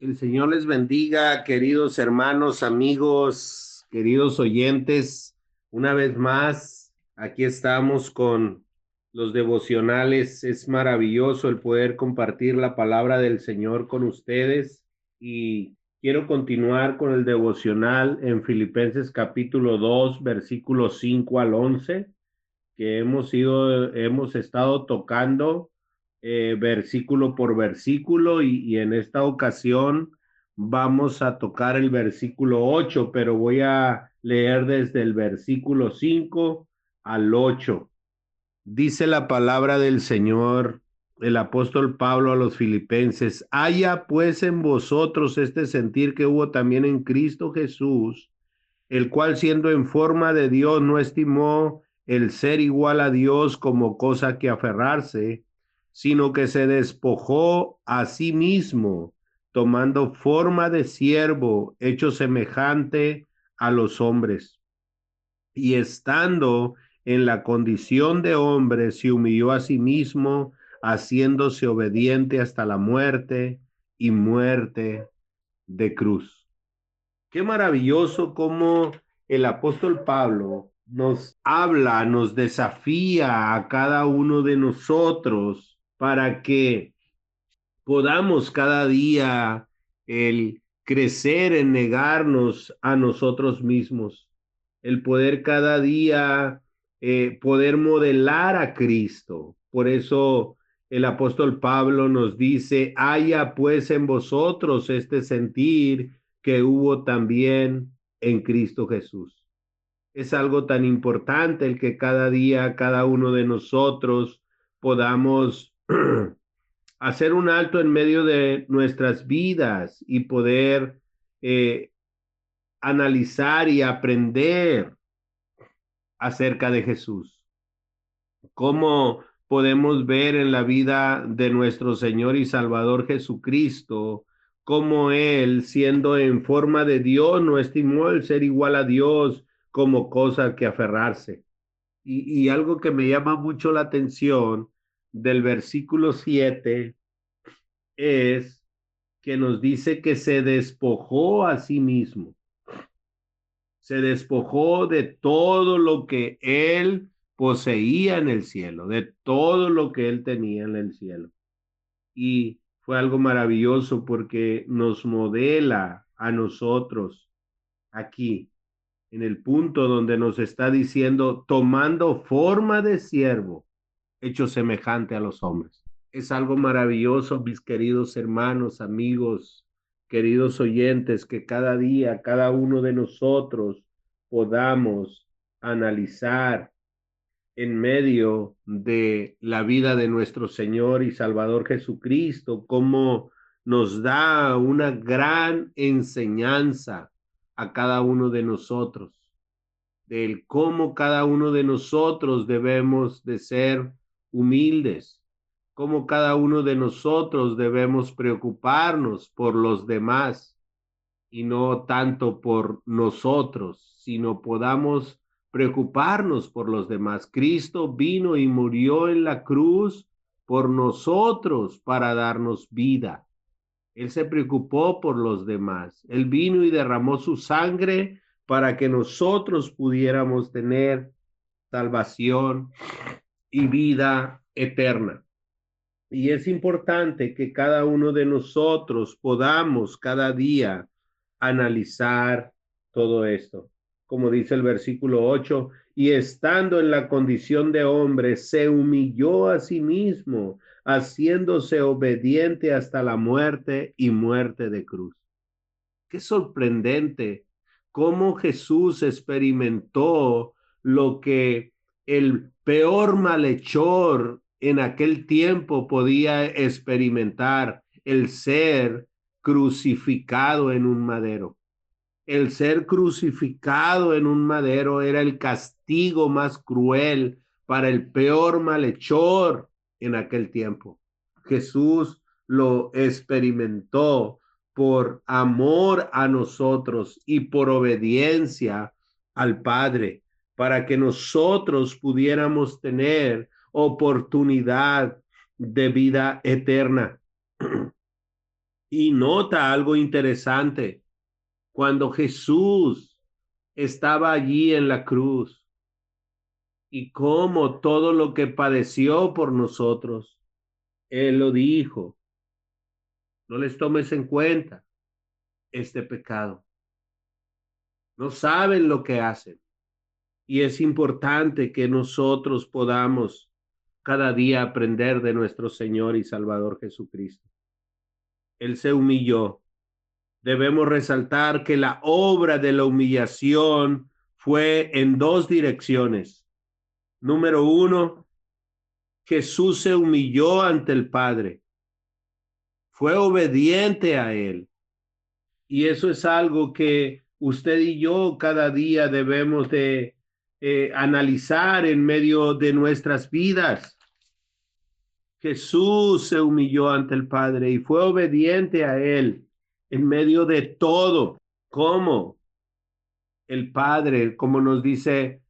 El Señor les bendiga, queridos hermanos, amigos, queridos oyentes. Una vez más, aquí estamos con los devocionales. Es maravilloso el poder compartir la palabra del Señor con ustedes. Y quiero continuar con el devocional en Filipenses capítulo 2, versículos 5 al 11, que hemos estado tocando versículo por versículo y en esta ocasión vamos a tocar el versículo 8, pero voy a leer desde el versículo 5 al 8. Dice la palabra del Señor, el apóstol Pablo a los filipenses: haya pues en vosotros este sentir que hubo también en Cristo Jesús, el cual siendo en forma de Dios no estimó el ser igual a Dios como cosa que aferrarse, sino que se despojó a sí mismo, tomando forma de siervo, hecho semejante a los hombres. Y estando en la condición de hombre, se humilló a sí mismo, haciéndose obediente hasta la muerte y muerte de cruz. Qué maravilloso cómo el apóstol Pablo nos habla, nos desafía a cada uno de nosotros para que podamos cada día el crecer en negarnos a nosotros mismos, el poder cada día poder modelar a Cristo. Por eso el apóstol Pablo nos dice: haya pues en vosotros este sentir que hubo también en Cristo Jesús. Es algo tan importante el que cada día, cada uno de nosotros podamos hacer un alto en medio de nuestras vidas y poder eh, analizar y aprender acerca de Jesús. ¿Cómo podemos ver en la vida de nuestro Señor y Salvador Jesucristo cómo Él, siendo en forma de Dios, no estimó el ser igual a Dios como cosa que aferrarse? Y algo que me llama mucho la atención del versículo 7 es que nos dice que se despojó a sí mismo, se despojó de todo lo que él poseía en el cielo, de todo lo que él tenía en el cielo. Y fue algo maravilloso porque nos modela a nosotros aquí, en el punto donde nos está diciendo: tomando forma de siervo, hecho semejante a los hombres. Es algo maravilloso, mis queridos hermanos, amigos, queridos oyentes, que cada día, cada uno de nosotros podamos analizar en medio de la vida de nuestro Señor y Salvador Jesucristo, cómo nos da una gran enseñanza a cada uno de nosotros, del cómo cada uno de nosotros debemos de ser humildes, cómo cada uno de nosotros debemos preocuparnos por los demás y no tanto por nosotros, sino podamos preocuparnos por los demás. Cristo vino y murió en la cruz por nosotros para darnos vida. Él se preocupó por los demás. Él vino y derramó su sangre para que nosotros pudiéramos tener salvación y vida eterna. Y es importante que cada uno de nosotros podamos cada día analizar todo esto. Como dice el versículo 8: y estando en la condición de hombre, se humilló a sí mismo, haciéndose obediente hasta la muerte y muerte de cruz. Qué sorprendente cómo Jesús experimentó lo que el peor malhechor en aquel tiempo podía experimentar: el ser crucificado en un madero. El ser crucificado en un madero era el castigo más cruel para el peor malhechor en aquel tiempo. Jesús lo experimentó por amor a nosotros y por obediencia al Padre, para que nosotros pudiéramos tener oportunidad de vida eterna. Y nota algo interesante. Cuando Jesús estaba allí en la cruz y cómo todo lo que padeció por nosotros, Él lo dijo, no les tomes en cuenta este pecado. No saben lo que hacen. Y es importante que nosotros podamos cada día aprender de nuestro Señor y Salvador Jesucristo. Él se humilló. Debemos resaltar que la obra de la humillación fue en dos direcciones. Número uno, Jesús se humilló ante el Padre. Fue obediente a Él. Y eso es algo que usted y yo cada día debemos de analizar en medio de nuestras vidas. Jesús se humilló ante el Padre y fue obediente a Él en medio de todo. ¿Cómo? El Padre, como nos dice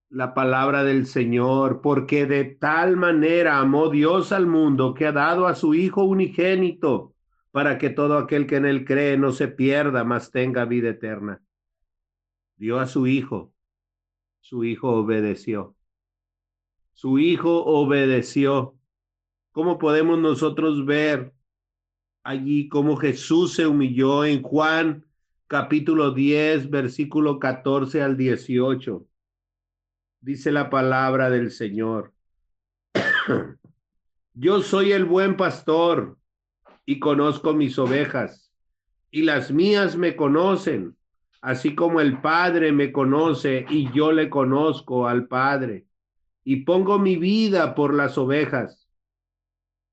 la palabra del Señor, porque de tal manera amó Dios al mundo que ha dado a su Hijo unigénito para que todo aquel que en él cree no se pierda, mas tenga vida eterna. Dio a su Hijo obedeció. Su Hijo obedeció. ¿Cómo podemos nosotros ver allí cómo Jesús se humilló en Juan capítulo 10, versículo 14 al 18? Dice la palabra del Señor. Yo soy el buen pastor y conozco mis ovejas, y las mías me conocen, así como el Padre me conoce y yo le conozco al Padre, y pongo mi vida por las ovejas.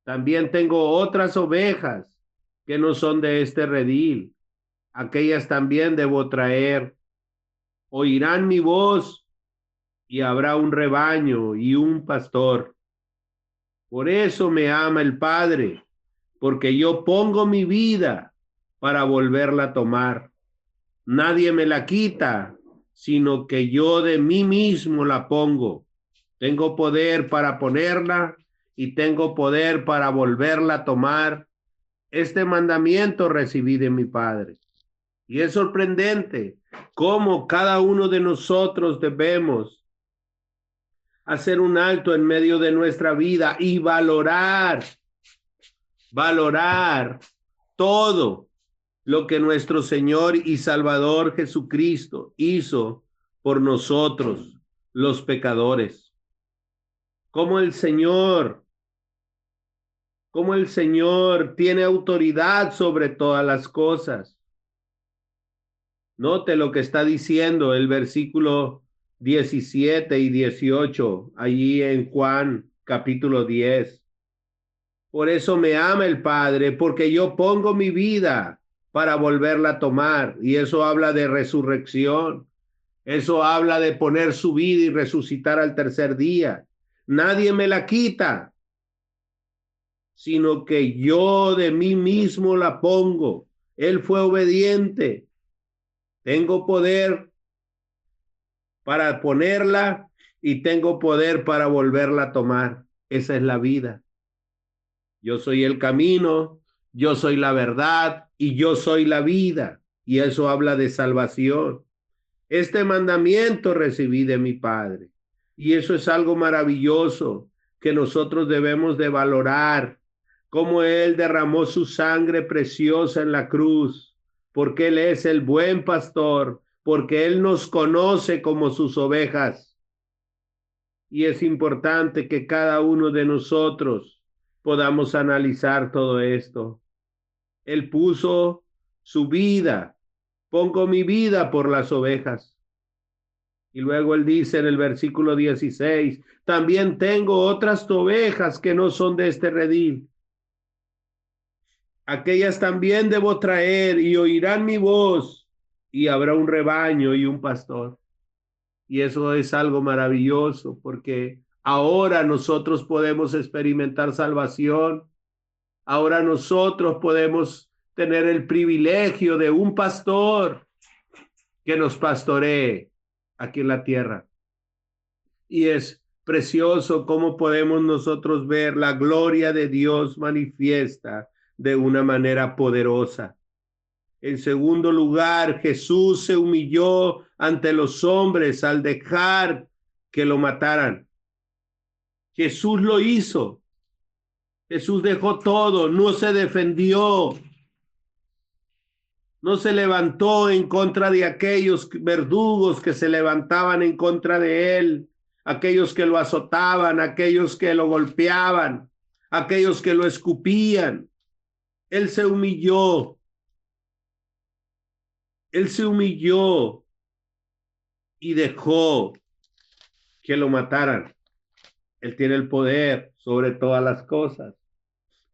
También tengo otras ovejas que no son de este redil, aquellas también debo traer. Oirán mi voz y habrá un rebaño y un pastor. Por eso me ama el Padre, porque yo pongo mi vida para volverla a tomar. Nadie me la quita, sino que yo de mí mismo la pongo. Tengo poder para ponerla y tengo poder para volverla a tomar. Este mandamiento recibí de mi Padre. Y es sorprendente cómo cada uno de nosotros debemos hacer un alto en medio de nuestra vida y valorar todo lo que nuestro Señor y Salvador Jesucristo hizo por nosotros, los pecadores. Como el Señor, como el Señor tiene autoridad sobre todas las cosas. Note lo que está diciendo el versículo 17 y 18, allí en Juan capítulo 10. Por eso me ama el Padre, porque yo pongo mi vida para volverla a tomar. Y eso habla de resurrección. Eso habla de poner su vida y resucitar al tercer día. Nadie me la quita, sino que yo de mí mismo la pongo. Él fue obediente. Tengo poder para ponerla y tengo poder para volverla a tomar. Esa es la vida. Yo soy el camino, yo soy la verdad y yo soy la vida. Y eso habla de salvación. Este mandamiento recibí de mi Padre. Y eso es algo maravilloso que nosotros debemos de valorar, cómo Él derramó su sangre preciosa en la cruz, porque Él es el buen pastor, porque Él nos conoce como sus ovejas. Y es importante que cada uno de nosotros podamos analizar todo esto. Él puso su vida, pongo mi vida por las ovejas. Y luego él dice en el versículo 16, también tengo otras ovejas que no son de este redil. Aquellas también debo traer y oirán mi voz y habrá un rebaño y un pastor. Y eso es algo maravilloso porque ahora nosotros podemos experimentar salvación. Ahora nosotros podemos tener el privilegio de un pastor que nos pastoree aquí en la tierra. Y es precioso cómo podemos nosotros ver la gloria de Dios manifiesta de una manera poderosa. En segundo lugar, Jesús se humilló ante los hombres al dejar que lo mataran. Jesús lo hizo. Jesús dejó todo, no se defendió, no se levantó en contra de aquellos verdugos que se levantaban en contra de él, aquellos que lo azotaban, aquellos que lo golpeaban, aquellos que lo escupían. Él se humilló, él se humilló y dejó que lo mataran. Él tiene el poder sobre todas las cosas.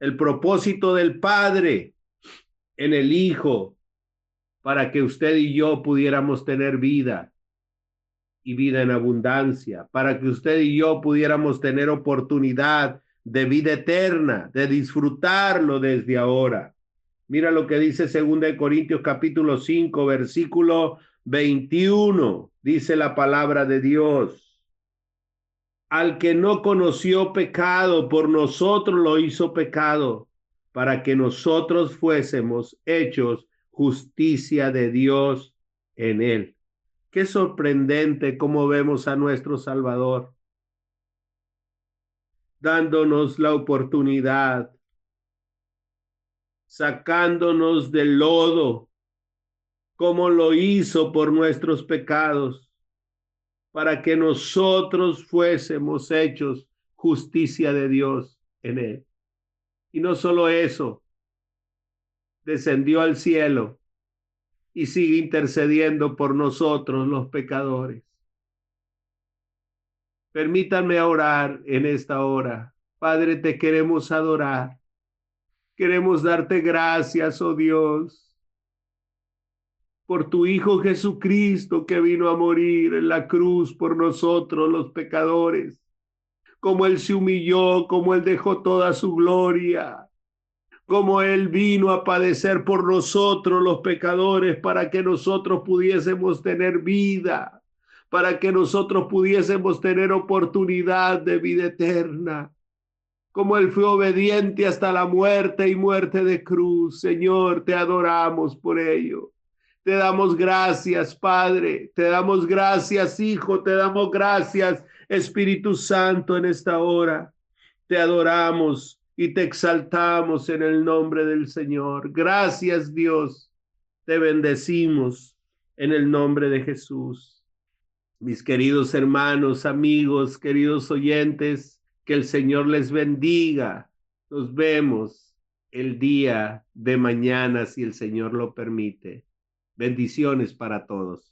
El propósito del Padre en el Hijo para que usted y yo pudiéramos tener vida y vida en abundancia, para que usted y yo pudiéramos tener oportunidad de vida eterna, de disfrutarlo desde ahora. Mira lo que dice 2 Corintios capítulo 5, versículo 21, dice la palabra de Dios. Al que no conoció pecado, por nosotros lo hizo pecado, para que nosotros fuésemos hechos justicia de Dios en él. Qué sorprendente cómo vemos a nuestro Salvador, dándonos la oportunidad, sacándonos del lodo, como lo hizo por nuestros pecados, para que nosotros fuésemos hechos justicia de Dios en él. Y no solo eso, descendió al cielo y sigue intercediendo por nosotros los pecadores. Permítanme orar en esta hora. Padre, te queremos adorar. Queremos darte gracias, oh Dios, por tu Hijo Jesucristo que vino a morir en la cruz por nosotros los pecadores. Como Él se humilló, como Él dejó toda su gloria, como Él vino a padecer por nosotros los pecadores para que nosotros pudiésemos tener vida, para que nosotros pudiésemos tener oportunidad de vida eterna. Como Él fue obediente hasta la muerte y muerte de cruz. Señor, te adoramos por ello. Te damos gracias, Padre. Te damos gracias, Hijo. Te damos gracias, Espíritu Santo, en esta hora. Te adoramos y te exaltamos en el nombre del Señor. Gracias, Dios. Te bendecimos en el nombre de Jesús. Mis queridos hermanos, amigos, queridos oyentes, que el Señor les bendiga. Nos vemos el día de mañana, si el Señor lo permite. Bendiciones para todos.